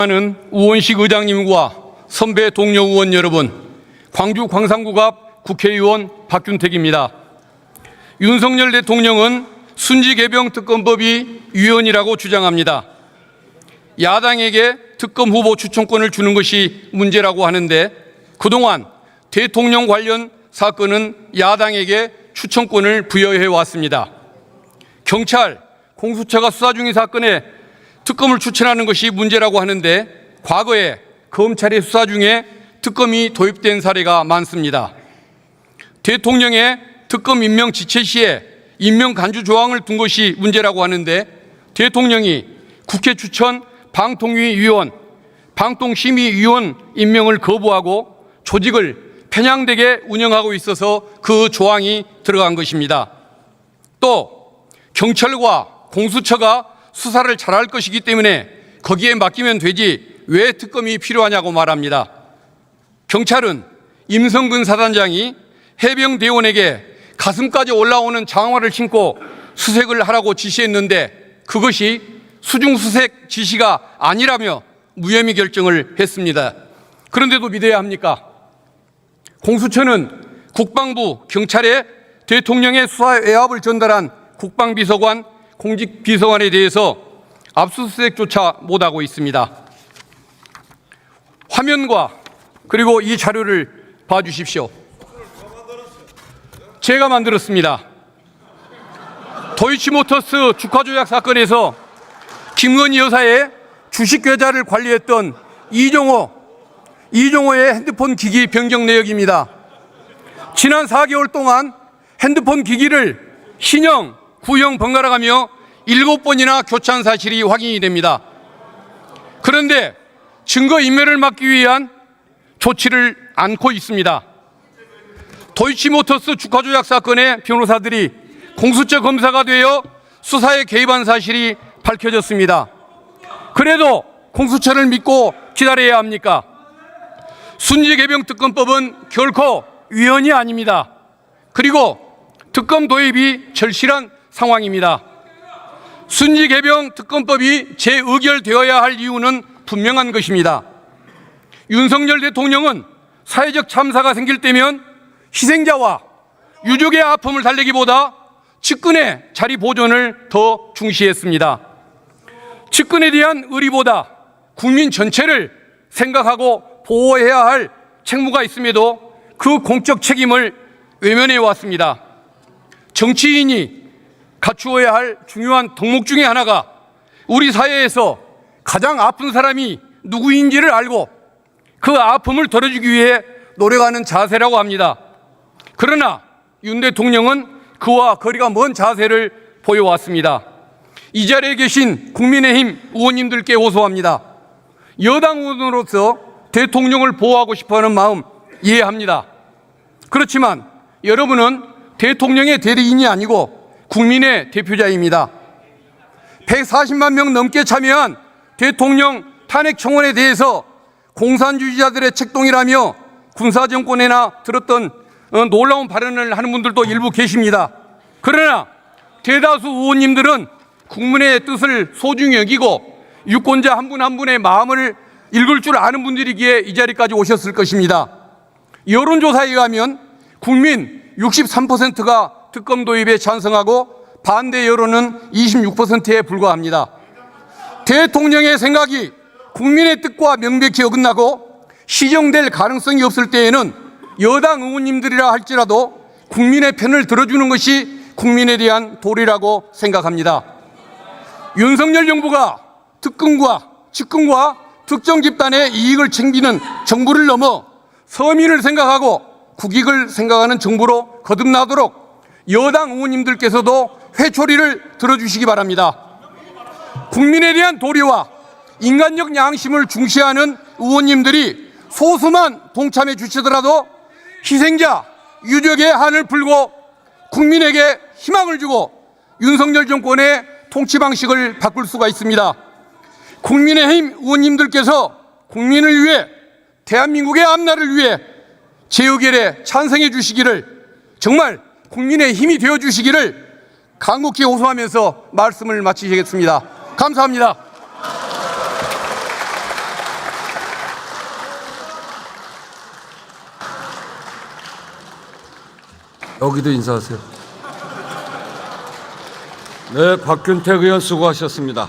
하는 우원식 의장님과 선배 동료 의원 여러분, 광주 광산구 갑 국회의원 박균택입니다. 윤석열 대통령은 순직해병 특검법이 위헌이라고 주장합니다. 야당에게 특검 후보 추천권을 주는 것이 문제라고 하는데 그동안 대통령 관련 사건은 야당에게 추천권을 부여해 왔습니다. 경찰, 공수처가 수사 중인 사건에 특검을 추천하는 것이 문제라고 하는데 과거에 검찰의 수사 중에 특검이 도입된 사례가 많습니다. 대통령의 특검 임명 지체 시에 임명 간주 조항을 둔 것이 문제라고 하는데 대통령이 국회 추천 방통위위원, 방통심의위원 임명을 거부하고 조직을 편향되게 운영하고 있어서 그 조항이 들어간 것입니다. 또 경찰과 공수처가 수사를 잘할 것이기 때문에 거기에 맡기면 되지 왜 특검이 필요하냐고 말합니다. 경찰은 임성근 사단장이 해병대원에게 가슴까지 올라오는 장화를 신고 수색을 하라고 지시했는데 그것이 수중수색 지시가 아니라며 무혐의 결정을 했습니다. 그런데도 믿어야 합니까? 공수처는 국방부, 경찰에 대통령의 수사 외압을 전달한 국방비서관, 공직비서관에 대해서 압수수색조차 못하고 있습니다. 화면과 그리고 이 자료를 봐주십시오. 제가 만들었습니다. 도이치모터스 주가조작 사건에서 김건희 여사의 주식 계좌를 관리했던 이종호의 핸드폰 기기 변경 내역입니다. 지난 4개월 동안 핸드폰 기기를 신형, 구형 번갈아가며 7번이나 교체한 사실이 확인이 됩니다. 그런데 증거인멸을 막기 위한 조치를 않고 있습니다. 도이치모터스 주가조작 사건의 변호사들이 공수처 검사가 되어 수사에 개입한 사실이 밝혀졌습니다. 그래도 공수처를 믿고 기다려야 합니까? 순직해병 특검법은 결코 위헌이 아닙니다. 그리고 특검 도입이 절실한 상황입니다. 순직해병 특검법이 재의결되어야 할 이유는 분명한 것입니다. 윤석열 대통령은 사회적 참사가 생길 때면 희생자와 유족의 아픔을 달래기보다 측근의 자리 보존을 더 중시했습니다. 측근에 대한 의리보다 국민 전체를 생각하고 보호해야 할 책무가 있음에도 그 공적 책임을 외면해 왔습니다. 정치인이 갖추어야 할 중요한 덕목 중에 하나가 우리 사회에서 가장 아픈 사람이 누구인지를 알고 그 아픔을 덜어주기 위해 노력하는 자세라고 합니다. 그러나 윤 대통령은 그와 거리가 먼 자세를 보여왔습니다. 이 자리에 계신 국민의힘 의원님들께 호소합니다. 여당 의원으로서 대통령을 보호하고 싶어하는 마음 이해합니다. 그렇지만 여러분은 대통령의 대리인이 아니고 국민의 대표자입니다. 140만 명 넘게 참여한 대통령 탄핵 청원에 대해서 공산주의자들의 책동이라며 군사정권에나 들었던 놀라운 발언을 하는 분들도 일부 계십니다. 그러나 대다수 의원님들은 국민의 뜻을 소중히 여기고 유권자 한 분 한 분의 마음을 읽을 줄 아는 분들이기에 이 자리까지 오셨을 것입니다. 여론조사에 의하면 국민 63%가 특검 도입에 찬성하고 반대 여론은 26%에 불과합니다. 대통령의 생각이 국민의 뜻과 명백히 어긋나고 시정될 가능성이 없을 때에는 여당 의원님들이라 할지라도 국민의 편을 들어주는 것이 국민에 대한 도리라고 생각합니다. 윤석열 정부가 특검과 측근과 특정 집단의 이익을 챙기는 정부를 넘어 서민을 생각하고 국익을 생각하는 정부로 거듭나도록 여당 의원님들께서도 회초리를 들어주시기 바랍니다. 국민에 대한 도리와 인간적 양심을 중시하는 의원님들이 소수만 동참해 주시더라도 희생자, 유족의 한을 풀고 국민에게 희망을 주고 윤석열 정권의 통치 방식을 바꿀 수가 있습니다. 국민의힘 의원님들께서 국민을 위해 대한민국의 앞날을 위해 재의결에 찬성해 주시기를 정말 국민의 힘이 되어 주시기를 간곡히 호소하면서 말씀을 마치겠습니다. 감사합니다. 여기도 인사하세요. 네, 박균택 의원 수고하셨습니다.